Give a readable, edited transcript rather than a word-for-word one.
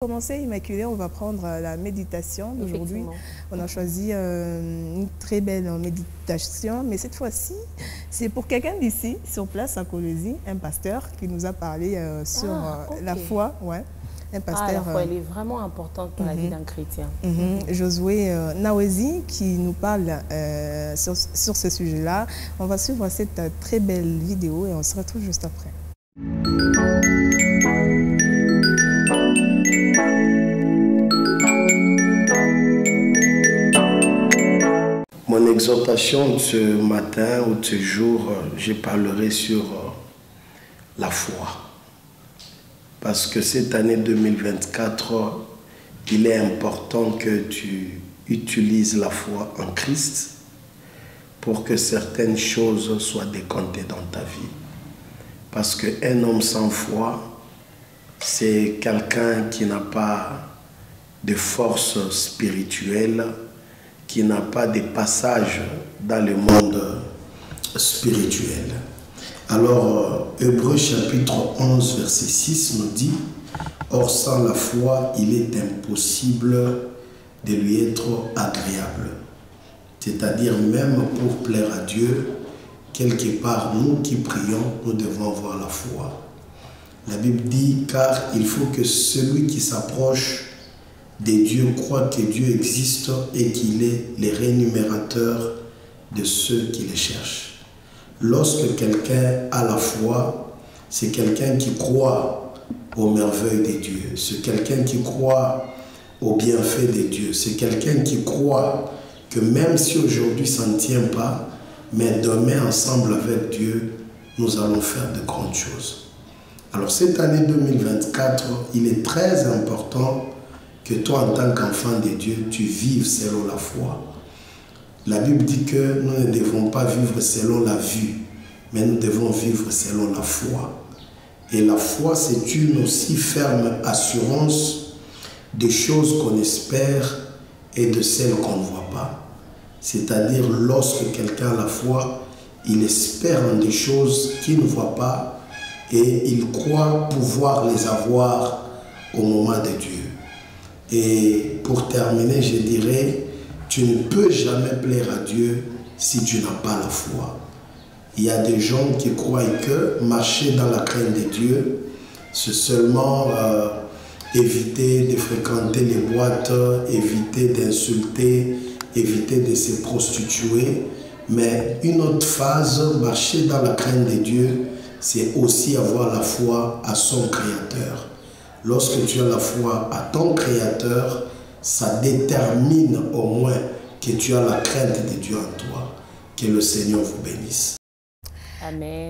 Pour commencer, Immaculée, on va prendre la méditation d'aujourd'hui. On a choisi une très belle méditation, mais cette fois-ci, c'est pour quelqu'un d'ici, sur place à Colosie, un pasteur qui nous a parlé sur la foi. Ouais. Un pasteur, la foi, elle est vraiment importante pour la vie d'un chrétien. Josué Nawezi qui nous parle sur ce sujet-là. On va suivre cette très belle vidéo et on se retrouve juste après. Mon exhortation de ce matin ou de ce jour, je parlerai sur la foi. Parce que cette année 2024, il est important que tu utilises la foi en Christ pour que certaines choses soient décomptées dans ta vie. Parce qu'un homme sans foi, c'est quelqu'un qui n'a pas de force spirituelle, qui n'a pas de passage dans le monde spirituel. Alors, Hébreux chapitre 11, verset 6 nous dit « Or, sans la foi, il est impossible de lui être agréable. » C'est-à-dire, même pour plaire à Dieu, quelque part, nous qui prions, nous devons avoir la foi. La Bible dit « Car il faut que celui qui s'approche des dieux croient que Dieu existe et qu'il est le rémunérateur de ceux qui les cherchent. » Lorsque quelqu'un a la foi, c'est quelqu'un qui croit aux merveilles de Dieu. C'est quelqu'un qui croit aux bienfaits de Dieu. C'est quelqu'un qui croit que même si aujourd'hui ça ne tient pas, mais demain ensemble avec Dieu, nous allons faire de grandes choses. Alors cette année 2024, il est très important que toi, en tant qu'enfant de Dieu, tu vives selon la foi. La Bible dit que nous ne devons pas vivre selon la vue, mais nous devons vivre selon la foi. Et la foi, c'est une aussi ferme assurance des choses qu'on espère et de celles qu'on ne voit pas. C'est-à-dire, lorsque quelqu'un a la foi, il espère en des choses qu'il ne voit pas et il croit pouvoir les avoir au moment de Dieu. Et pour terminer, je dirais, tu ne peux jamais plaire à Dieu si tu n'as pas la foi. Il y a des gens qui croient que marcher dans la crainte de Dieu, c'est seulement éviter de fréquenter les boîtes, éviter d'insulter, éviter de se prostituer. Mais une autre phase, marcher dans la crainte de Dieu, c'est aussi avoir la foi à son Créateur. Lorsque tu as la foi à ton Créateur, ça détermine au moins que tu as la crainte de Dieu en toi. Que le Seigneur vous bénisse. Amen.